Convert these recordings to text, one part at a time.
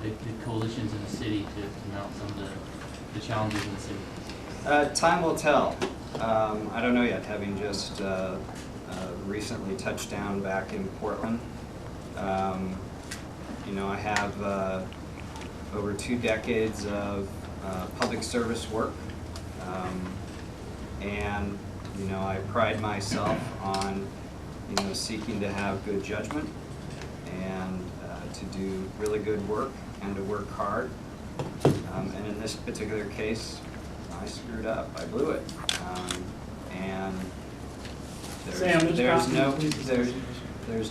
the coalitions in the city to mount some of the challenges in the city? Time will tell. I don't know yet, having just recently touched down back in Portland. You know, I have over 2 decades of public service work, and you know, I pride myself on seeking to have good judgment and to do really good work and to work hard. And in this particular case, I screwed up. I blew it, and there's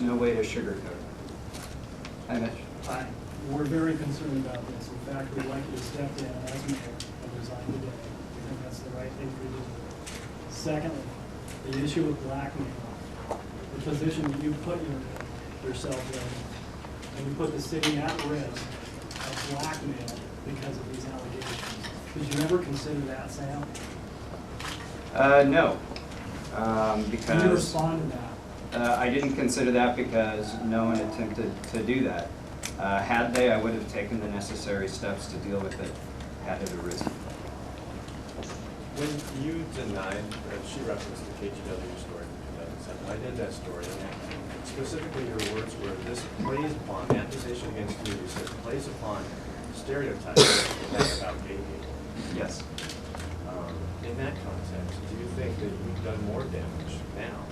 no way to sugarcoat it. Hi, Mitch. Hi. We're very concerned about this. In fact, we'd like you to step down as mayor and resign today. We think that's the right thing for you to do. Secondly, the issue of blackmail, the position that you put yourself in, and you put the city at risk of blackmail because of these allegations. Did you ever consider that, Sam? No, because Can you respond to that? I didn't consider that because no one attempted to do that. Had they, I would have taken the necessary steps to deal with it had it arisen. When you denied, she referenced the KGW story in 2007. I did that story, and specifically your words were, this plays upon, the accusation against you says, plays upon stereotypes about gay people. Yes. In that context, do you think that you've done more damage now,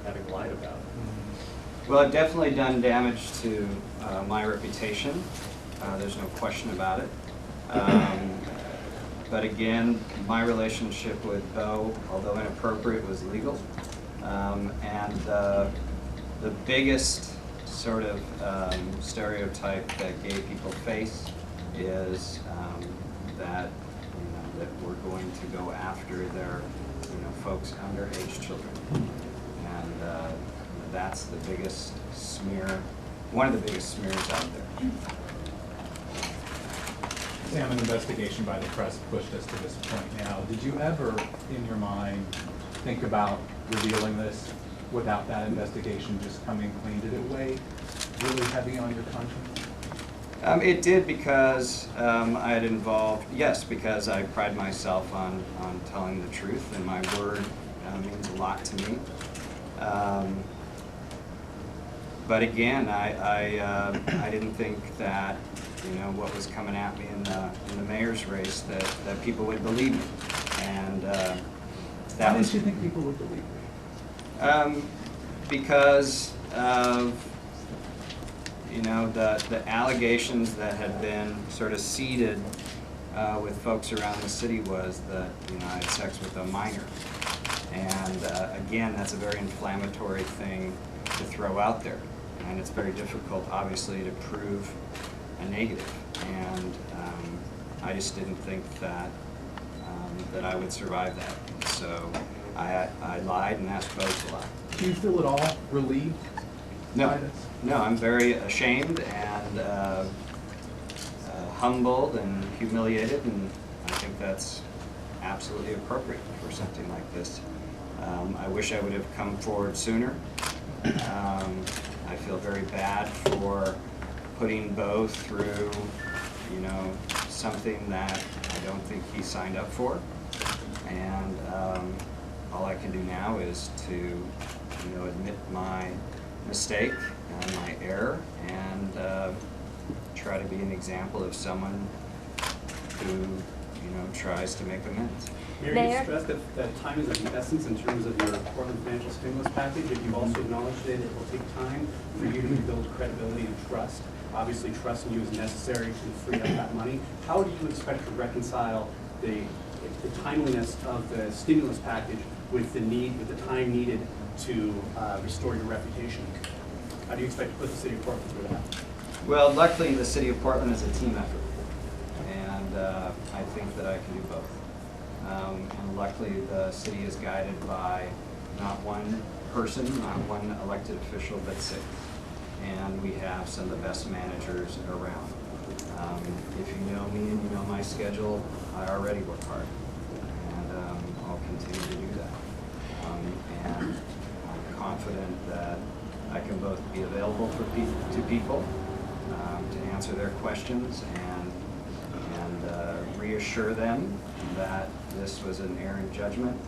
having lied about it? Well, I've definitely done damage to my reputation. There's no question about it. But again, my relationship with Bo, although inappropriate, was legal. And the biggest sort of stereotype that gay people face is that that we're going to go after their folks underage children, and that's the biggest smear, one of the biggest smears out there. Sam, an investigation by the press pushed us to this point now. Did you ever, in your mind, think about revealing this without that investigation just coming clean? Did it weigh really heavy on your conscience? It did, because I had involved, yes, because I pride myself on telling the truth, and my word means a lot to me. But again, I didn't think that what was coming at me in the mayor's race that people would believe me, and Why didn't you think people would believe you? Because of the allegations that had been sort of seeded with folks around the city was that I had sex with a minor, and again, that's a very inflammatory thing to throw out there, and it's very difficult, obviously, to prove a negative, and I just didn't think that that I would survive that, so I lied and asked folks a lot. Do you feel at all relieved by this? No, I'm very ashamed and humbled and humiliated, and I think that's absolutely appropriate for something like this. I wish I would have come forward sooner. I feel very bad for putting Bo through, something that I don't think he signed up for, and all I can do now is to, admit my mistake and my error, and try to be an example of someone who, tries to make amends. Mayor, you stressed that time is of the essence in terms of your Portland financial stimulus package, and you've also acknowledged that it will take time for you to rebuild credibility and trust. Obviously, trust in you is necessary to free up that money. How do you expect to reconcile the timeliness of the stimulus package with the time needed to restore your reputation? How do you expect to put the city of Portland through that? Well, luckily, the city of Portland is a team effort, and I think that I can do both. And luckily, the city is guided by not one person, not one elected official, but 6. And we have some of the best managers around. If you know me and you know my schedule, I already work hard, and I'll continue to do that. And I'm confident that I can both be available to people, to answer their questions and reassure them that this was an errant judgment,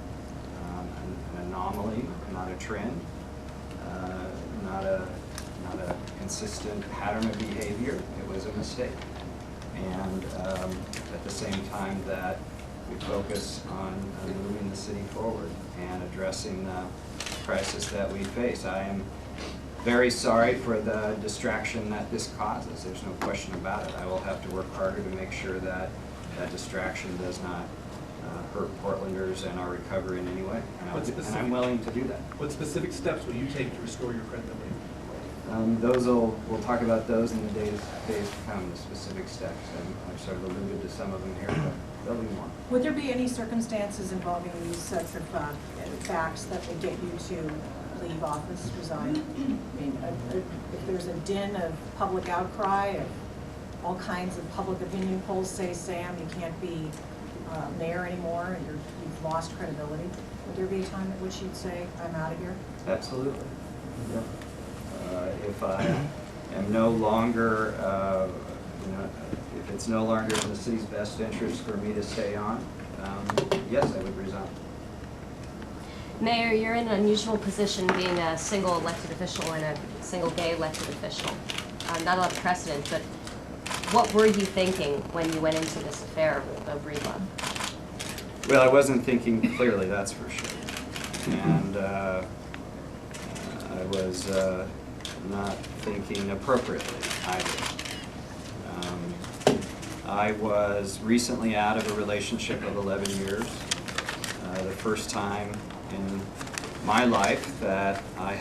an anomaly, not a trend, not a consistent pattern of behavior. It was a mistake. And at the same time that we focus on moving the city forward and addressing the crisis that we face. I am very sorry for the distraction that this causes. There's no question about it. I will have to work harder to make sure that that distraction does not hurt Portlanders and our recovery in any way. And I'm willing to do that. What specific steps will you take to restore your credibility? We'll talk about those in the days to come, the specific steps. I've sort of alluded to some of them here, but there'll be more. Would there be any circumstances involving these sets of facts that would get you to leave office, resign? I mean, if there's a din of public outcry, if all kinds of public opinion polls say, Sam, you can't be mayor anymore, and you've lost credibility, would there be a time at which you'd say, I'm out of here? Absolutely. Yep. If I am no longer, if it's no longer in the city's best interest for me to stay on, yes, I would resign. Mayor, you're in an unusual position being a single elected official and a single gay elected official. Not a lot of precedent, but what were you thinking when you went into this affair with Beau Breedlove? Well, I wasn't thinking clearly, that's for sure. And I was not thinking appropriately either. I was recently out of a relationship of 11 years. The first time in my life that I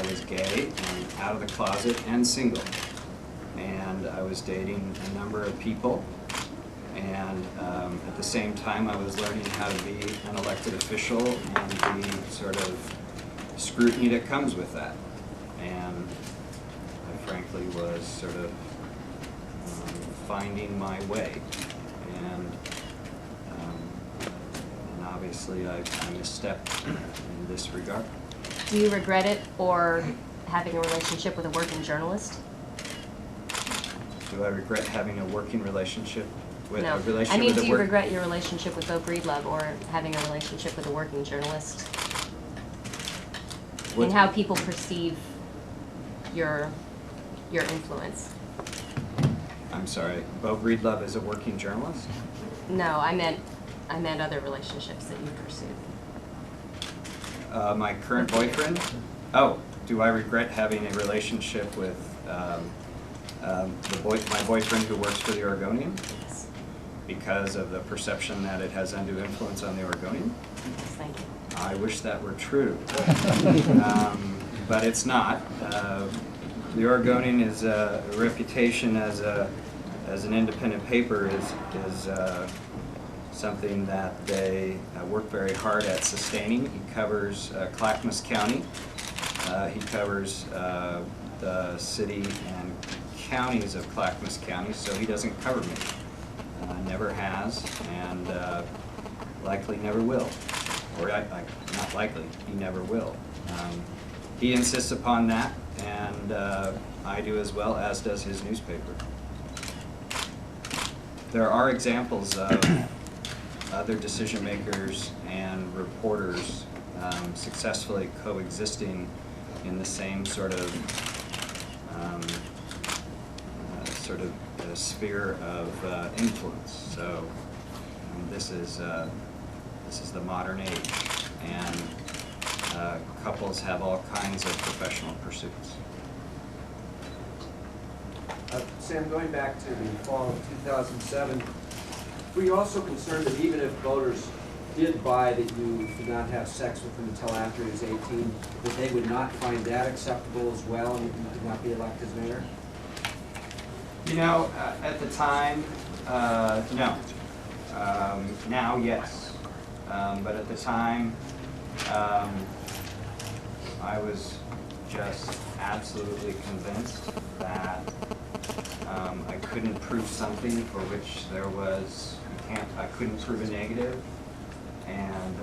was gay and out of the closet and single. And I was dating a number of people. And at the same time, I was learning how to be an elected official and the sort of scrutiny that comes with that. And I frankly was sort of finding my way. And obviously I misstepped in this regard. Do you regret it, or having a relationship with a working journalist? Do I regret having a working relationship with No. a relationship I mean, with do a you work? regret your relationship with Beau Breedlove, or having a relationship with a working journalist? What- And how people perceive your influence? I'm sorry, Beau Breedlove is a working journalist? No, I meant other relationships that you pursued. My current boyfriend? Oh, do I regret having a relationship with my boyfriend who works for the Oregonian? Yes. Because of the perception that it has undue influence on the Oregonian? Yes, thank you. I wish that were true. But it's not. The Oregonian is a reputation as an independent paper is something that they work very hard at sustaining. He covers Clackamas County. He covers the city and counties of Clackamas County, so he doesn't cover me. Never has, and likely never will. Or not likely, he never will. He insists upon that, and I do as well, as does his newspaper. There are examples of other decision makers and reporters successfully coexisting in the same sort of sphere of influence. So this is the modern age, and couples have all kinds of professional pursuits. Sam, going back to the fall of 2007, were you also concerned that even if voters did buy that you did not have sex with him until after he was 18, that they would not find that acceptable as well and you could not be elected as mayor? You know, at the time, no. Now, yes. But at the time, I was just absolutely convinced that I couldn't prove something for which there was, I couldn't prove a negative, and